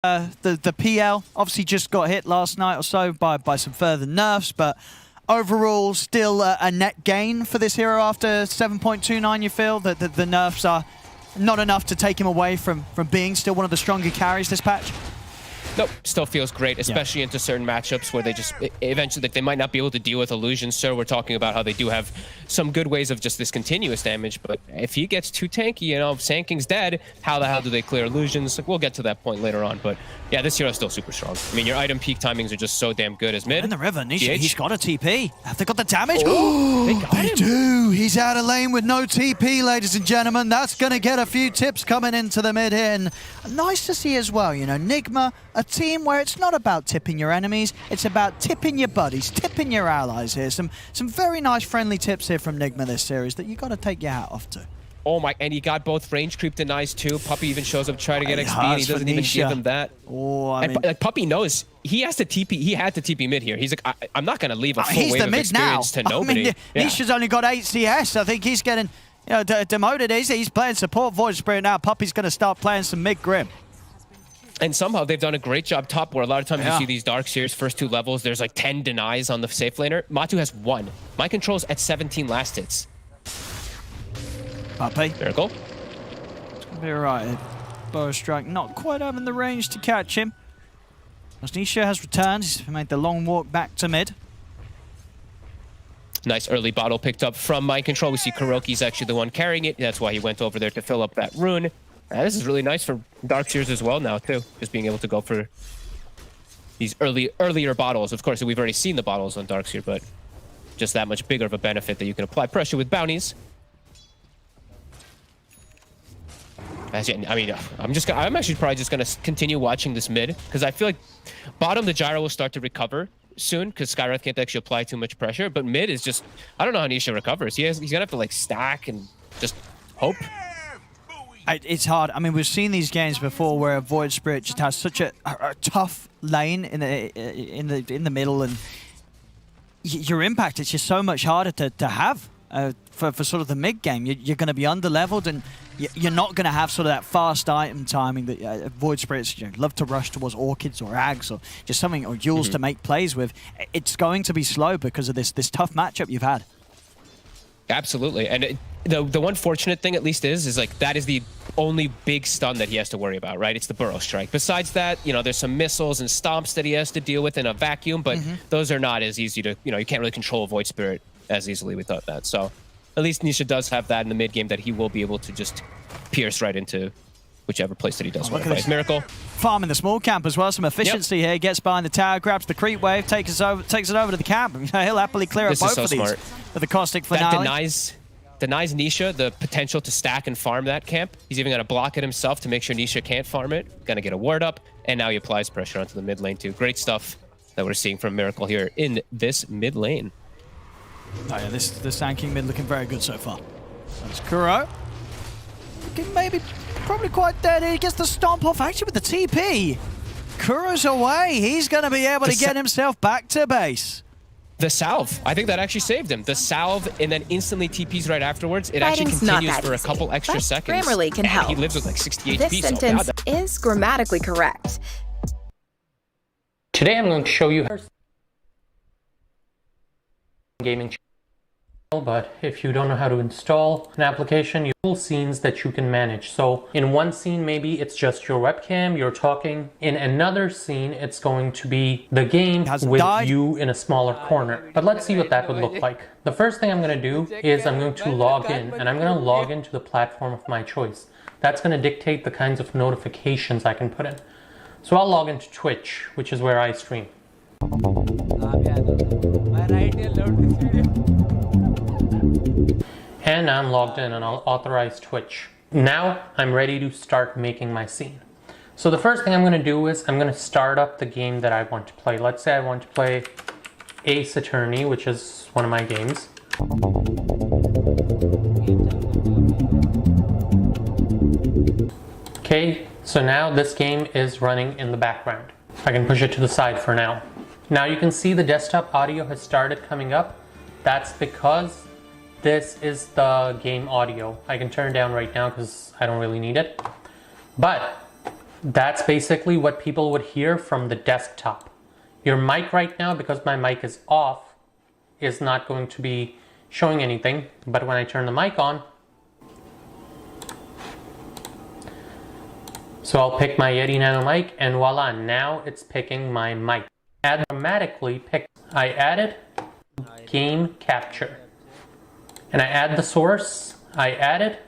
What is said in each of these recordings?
The PL obviously just got hit last night or so by some further nerfs, but overall still a net gain for this hero after 7.29. You feel that the nerfs are not enough to take him away from being still one of the stronger carries this patch? Nope, still feels great, especially into certain matchups where they just eventually they might not be able to deal with illusions. So we're talking about how they do have some good ways of just this continuous damage, but if he gets too tanky, you know, if Sand dead, how the hell do they clear illusions? We'll get to that point later on, but yeah, this hero's still super strong. I mean, your item peak timings are just so damn good as mid. In the river, Nisha, he's got a TP. Have they got the damage? Oh, they do. He's out of lane with no TP, ladies and gentlemen. That's going to get a few tips coming into the mid here. And nice to see as well, you know, Nigma, a team where it's not about tipping your enemies, it's about tipping your buddies, tipping your allies here. Some very nice friendly tips here from Nigma this series that you got to take your hat off to. Oh my, and he got both range creep denies too. Puppy even shows up trying to get XP and he doesn't even give him that. Oh, I mean, like Puppy knows he has to TP, he had to TP mid here. He's like, I'm not going to leave a full wave of experience to nobody. I mean, Nisha's only got 8 CS. I think he's getting, you know, demoted. He's playing support Void Spirit now. Puppy's going to start playing some mid Grim. And somehow they've done a great job top, where a lot of times you see these Dark Seers first 2 levels, there's like 10 denies on the safe laner. Matu has 1. My control's at 17 last hits. Puppy. Miracle. It's going to be alright. Bow strike not quite having the range to catch him. As Nisha has returned, he's made the long walk back to mid. Nice early bottle picked up from Mind Control. We see Kuroki's actually the one carrying it. That's why he went over there to fill up that rune. This is really nice for Dark Seers as well now, too. Just being able to go for these earlier bottles. Of course, we've already seen the bottles on Dark Seer, but just that much bigger of a benefit that you can apply pressure with bounties. I mean, I'm actually probably just going to continue watching this mid, because I feel like bottom, the gyro will start to recover soon, because Skywrath can't actually apply too much pressure, but mid is just, I don't know how Nisha recovers. He's going to have to like stack and just hope. It's hard. I mean, we've seen these games before where Void Spirit just has such a tough lane in the middle, and your impact is just so much harder to have for sort of the mid game. You're going to be under leveled, and you're not going to have sort of that fast item timing that Void Spirits love to rush towards Orchids or Ags or just something, or Yules to make plays with. It's going to be slow because of this tough matchup you've had. Absolutely, and the one fortunate thing at least is like that is the only big stun that he has to worry about, right? It's the Burrow Strike. Besides that, you know, there's some missiles and stomps that he has to deal with in a vacuum, but those are not as easy to, you know, you can't really control Void Spirit as easily without that. So at least Nisha does have that in the mid game that he will be able to just pierce right into whichever place that he does want to play. Miracle. Farming the small camp as well, some efficiency here. Gets behind the tower, grabs the creep wave, takes it over to the camp. He'll happily clear up both of these with the caustic finale. That denies Nisha the potential to stack and farm that camp. He's even going to block it himself to make sure Nisha can't farm it. Going to get a ward up, and now he applies pressure onto the mid lane too. Great stuff that we're seeing from Miracle here in this mid lane. Oh yeah, the Sand King mid looking very good so far. That's Kuro. Looking probably quite dead. He gets the stomp off actually with the TP. Kuro's away. He's going to be able to get himself back to base. The salve, I think that actually saved him. The salve and then instantly TPs right afterwards. It actually continues for a couple extra seconds. Grammarly can help. He lives with like 60 HP. This sentence is grammatically correct. Today I'm going to show you gaming channel, but if you don't know how to install an application, you have scenes that you can manage. So in one scene, maybe it's just your webcam, you're talking. In another scene, it's going to be the game with you in a smaller corner. But let's see what that would look like. The first thing I'm going to do is I'm going to log in, and I'm going to log into the platform of my choice. That's going to dictate the kinds of notifications I can put in. So I'll log into Twitch, which is where I stream. And I'm logged in, and I'll authorize Twitch. Now I'm ready to start making my scene. So the first thing I'm going to do is I'm going to start up the game that I want to play. Let's say I want to play Ace Attorney, which is one of my games. Okay, so now this game is running in the background. I can push it to the side for now. Now you can see the desktop audio has started coming up. That's because this is the game audio. I can turn it down right now because I don't really need it. But That's basically what people would hear from the desktop. Your mic right now, because my mic is off, is not going to be showing anything, but when I turn the mic on, so I'll pick my Yeti Nano mic and voila, now it's picking my mic. Automatically pick. I added game capture and I add the source, I added,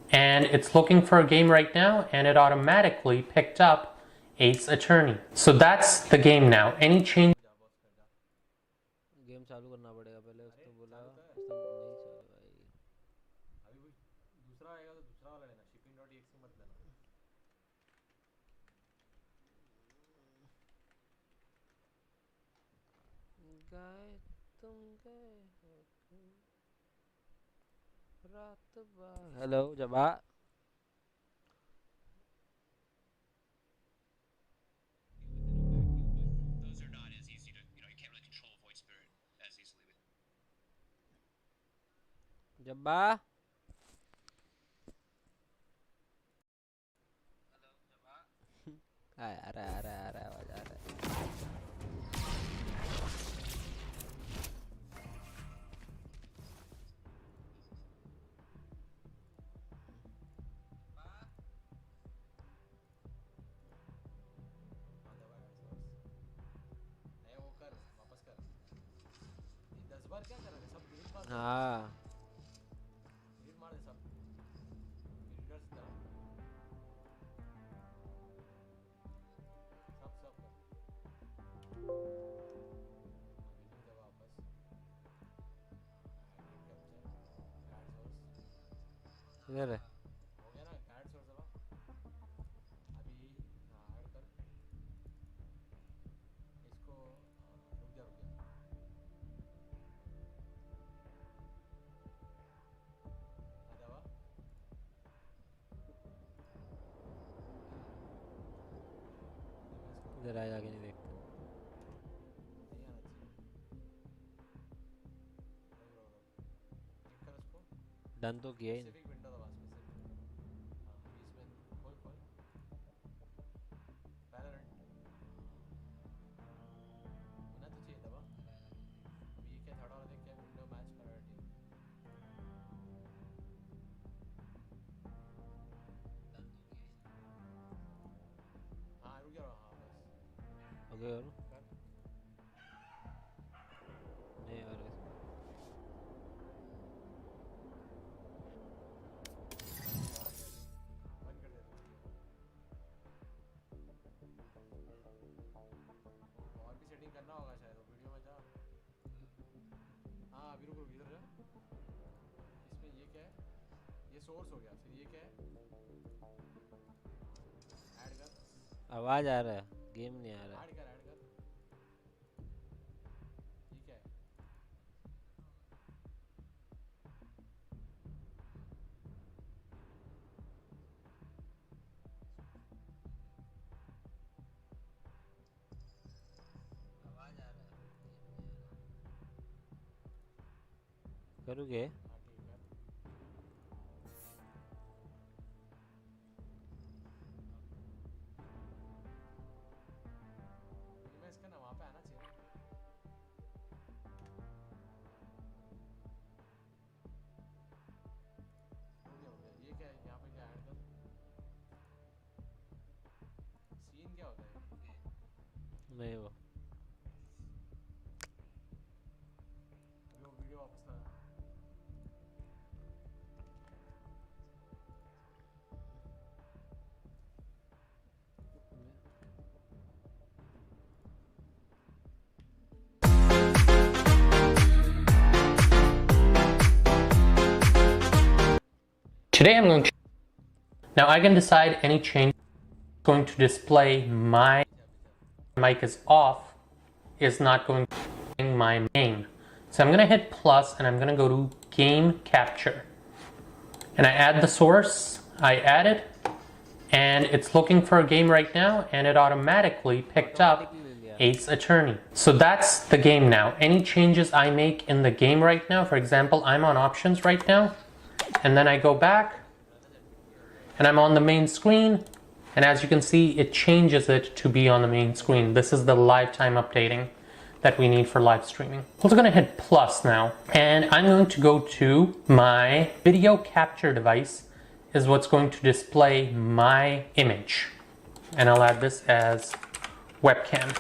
and it's looking for a game right now and it automatically picked up Ace Attorney. So that's the game now. Any change? Game चालू करना पड़ेगा पहले उसको बोला उसने नहीं चल भाई अभी दूसरा आएगा तो दूसरा वाला लेना shipping.exe मत लेना गाय तुम गए रात बा हेलो जबा जब्बा आ रहा आवाज आ रहा है हाँ इधर है इधर आ जाके नहीं देखते डन तो किया ही नहीं ओके और नहीं और भी सेटिंग करना होगा शायद वीडियो में जा हाँ अभी रुक इधर जा इसमें ये क्या है ये सोर्स हो गया फिर ये क्या है ऐड कर आवाज आ रहा है गेम नहीं आ रहा ऐड कर ये क्या है करोगे इसका ना वहाँ पे आना चाहिए ये क्या है यहाँ पे क्या ऐड कर सीन क्या होता है नहीं वो वीडियो वापस ला Today I'm going to, now I can decide any change going to display my mic is off is not going to be my main. So I'm going to hit plus and I'm going to go to game capture and I add the source, I add it, and it's looking for a game right now and it automatically picked up Ace Attorney. So that's the game now. Any changes I make in the game right now, for example, I'm on options right now, and then I go back and I'm on the main screen, And as you can see, it changes it to be on the main screen. This is the lifetime updating that we need for live streaming. I'm also gonna hit plus now, and I'm going to go to my video capture device is what's going to display my image. And I'll add this as webcam.